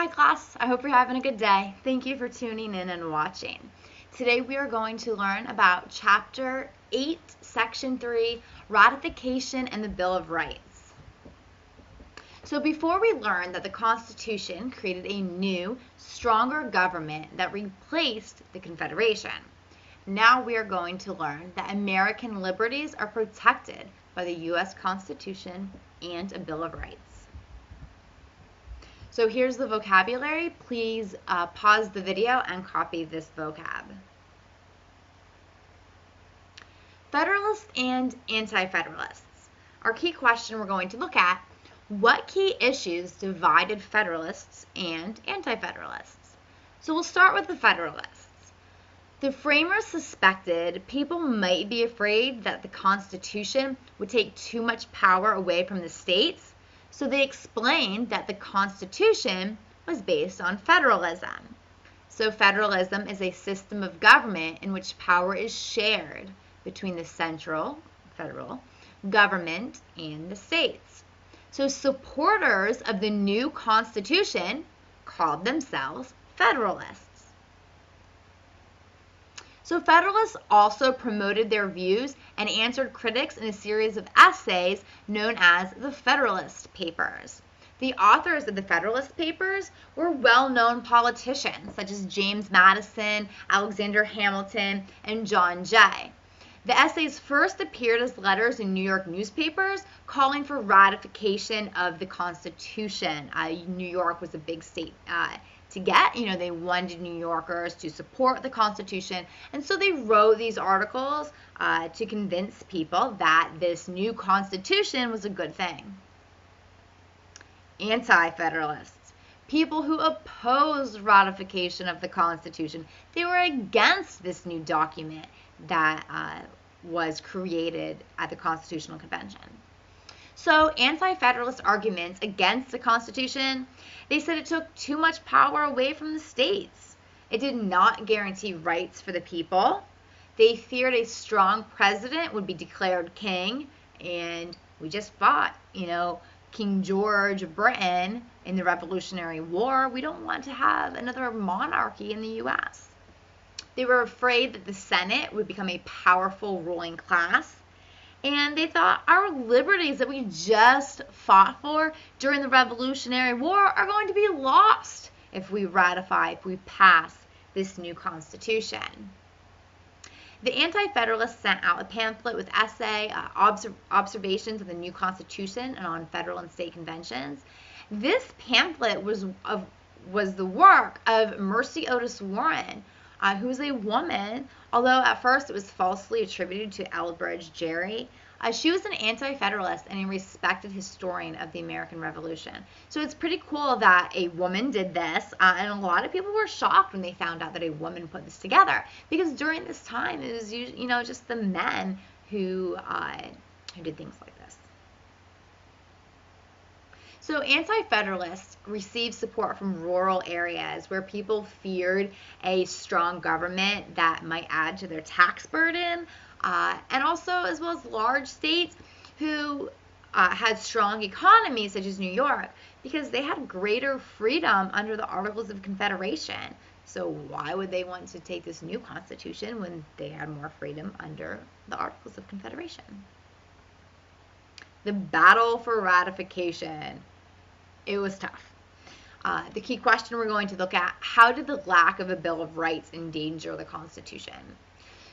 Hi class, I hope you're having a good day. Thank you for tuning in and watching. Today we are going to learn about Chapter 8, Section 3, Ratification and the Bill of Rights. So before we learn that the Constitution created a new, stronger government that replaced the Confederation, now we are going to learn that American liberties are protected by the U.S. Constitution and a Bill of Rights. So here's the vocabulary. Please pause the video and copy this vocab. Federalists and Anti-Federalists. Our key question we're going to look at: what key issues divided Federalists and Anti-Federalists? So we'll start with the Federalists. The framers suspected people might be afraid that the Constitution would take too much power away from the states, so they explained that the Constitution was based on federalism. So federalism is a system of government in which power is shared between the central, federal, government and the states. So supporters of the new Constitution called themselves Federalists. So Federalists also promoted their views and answered critics in a series of essays known as the Federalist Papers. The authors of the Federalist Papers were well-known politicians such as James Madison, Alexander Hamilton, and John Jay. The essays first appeared as letters in New York newspapers calling for ratification of the Constitution. New York was a big state to get. They wanted New Yorkers to support the Constitution, and so they wrote these articles to convince people that this new Constitution was a good thing. Anti-Federalists. People who opposed ratification of the Constitution. They were against this new document that was created at the Constitutional Convention. So anti-federalist arguments against the Constitution, they said it took too much power away from the states. It did not guarantee rights for the people. They feared a strong president would be declared king, and we just fought, King George of Britain in the Revolutionary War. We don't want to have another monarchy in the U.S. They were afraid that the Senate would become a powerful ruling class, and they thought our liberties that we just fought for during the Revolutionary War are going to be lost if we pass this new Constitution. The Anti-Federalists sent out a pamphlet with essay, observations of the new Constitution and on federal and state conventions. This pamphlet was the work of Mercy Otis Warren, who was a woman, although at first it was falsely attributed to Elbridge Gerry. She was an anti-federalist and a respected historian of the American Revolution. So it's pretty cool that a woman did this, and a lot of people were shocked when they found out that a woman put this together, because during this time it was just the men who did things like this. So anti-federalists received support from rural areas where people feared a strong government that might add to their tax burden, and also as well as large states who had strong economies such as New York, because they had greater freedom under the Articles of Confederation. So why would they want to take this new Constitution when they had more freedom under the Articles of Confederation? The battle for ratification. It was tough. The key question we're going to look at: how did the lack of a Bill of Rights endanger the Constitution?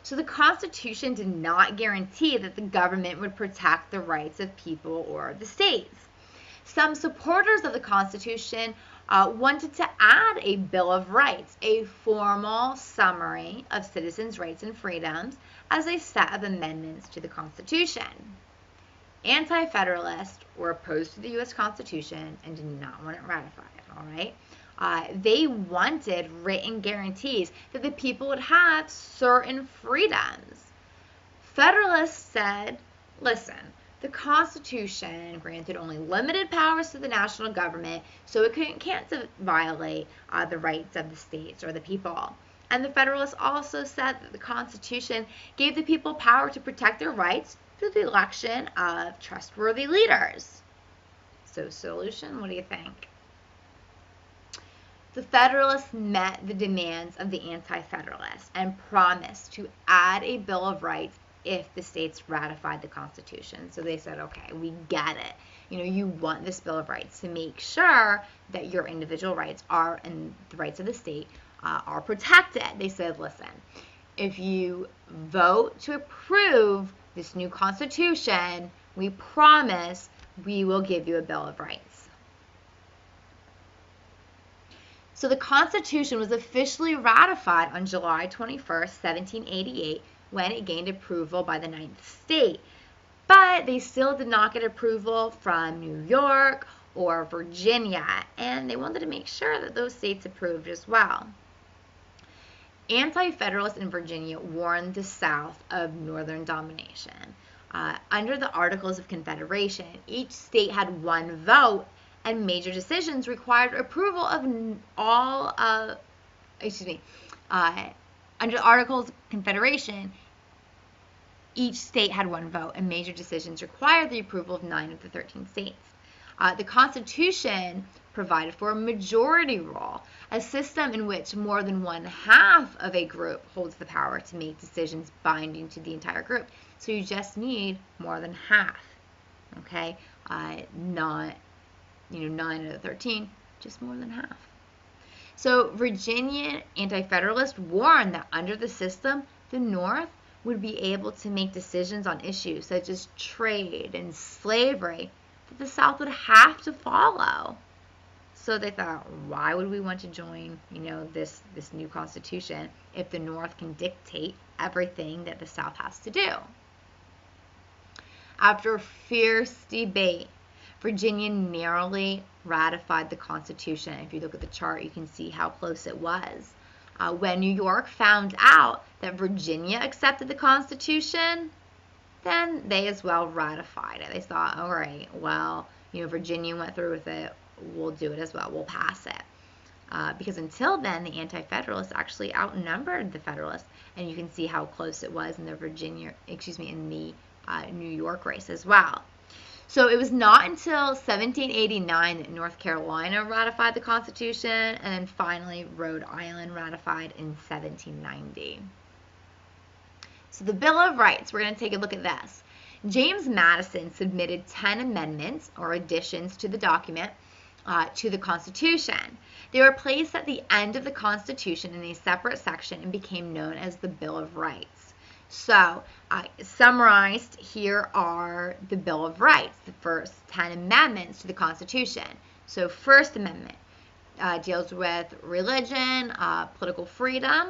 So the Constitution did not guarantee that the government would protect the rights of people or the states. Some supporters of the Constitution wanted to add a Bill of Rights, a formal summary of citizens' rights and freedoms, as a set of amendments to the Constitution. Anti-Federalists were opposed to the U.S. Constitution and did not want it ratified, all right? They wanted written guarantees that the people would have certain freedoms. Federalists said, listen, the Constitution granted only limited powers to the national government, so it can't violate the rights of the states or the people. And the Federalists also said that the Constitution gave the people power to protect their rights through the election of trustworthy leaders. So solution, what do you think? The Federalists met the demands of the Anti-Federalists and promised to add a Bill of Rights if the states ratified the Constitution. So they said, okay, we get it. You want this Bill of Rights to make sure that your individual rights are, and the rights of the state are protected. They said, listen, if you vote to approve this new Constitution, we promise we will give you a Bill of Rights. So the Constitution was officially ratified on July 21st, 1788, when it gained approval by the 9th state. But they still did not get approval from New York or Virginia, and they wanted to make sure that those states approved as well. Anti-Federalists in Virginia warned the South of Northern domination. Under the Articles of Confederation, each state had one vote, and major decisions required approval of all, under the Articles of Confederation, each state had one vote, and major decisions required the approval of 9 of the 13 states. The Constitution provided for a majority rule, a system in which more than one half of a group holds the power to make decisions binding to the entire group. So you just need more than half, okay? Not, 9 out of 13, just more than half. So Virginia Anti-Federalists warned that under the system, the North would be able to make decisions on issues such as trade and slavery that the South would have to follow. So they thought, why would we want to join, this new Constitution if the North can dictate everything that the South has to do? After fierce debate, Virginia narrowly ratified the Constitution. If you look at the chart, you can see how close it was. When New York found out that Virginia accepted the Constitution, then they as well ratified it. They thought, all right, well, Virginia went through with it, we'll do it as well, we'll pass it. Because until then, the Anti-Federalists actually outnumbered the Federalists, and you can see how close it was in the New York race as well. So it was not until 1789 that North Carolina ratified the Constitution, and then finally Rhode Island ratified in 1790. So the Bill of Rights, we're going to take a look at this. James Madison submitted 10 amendments or additions to the document to the Constitution. They were placed at the end of the Constitution in a separate section and became known as the Bill of Rights. So, summarized here are the Bill of Rights, the first 10 amendments to the Constitution. So, First Amendment deals with religion, political freedom.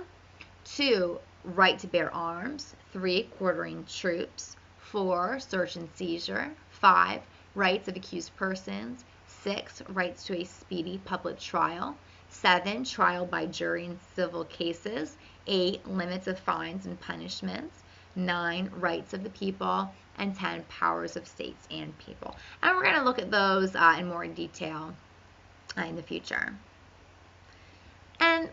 2, right to bear arms. 3, quartering troops. 4, search and seizure. 5, rights of accused persons. 6, rights to a speedy public trial. 7, trial by jury in civil cases. 8, limits of fines and punishments. 9, rights of the people. And 10, powers of states and people. And we're going to look at those in more detail in the future. And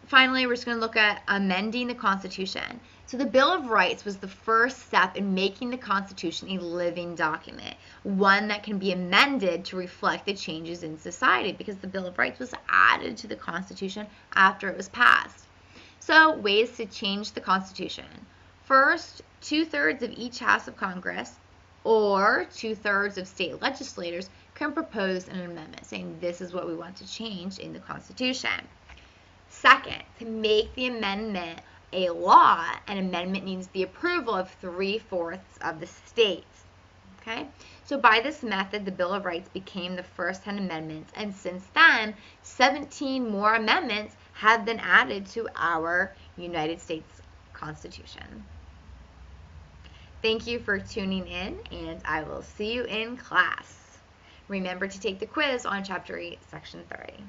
finally, we're just going to look at amending the Constitution. So the Bill of Rights was the first step in making the Constitution a living document, one that can be amended to reflect the changes in society, because the Bill of Rights was added to the Constitution after it was passed. So, ways to change the Constitution. First, 2/3 of each House of Congress or 2/3 of state legislators can propose an amendment saying this is what we want to change in the Constitution. Second, to make the amendment a law, an amendment needs the approval of 3/4 of the states. Okay? So by this method, the Bill of Rights became the first 10 amendments, and since then, 17 more amendments have been added to our United States Constitution. Thank you for tuning in, and I will see you in class. Remember to take the quiz on Chapter 8, Section 30.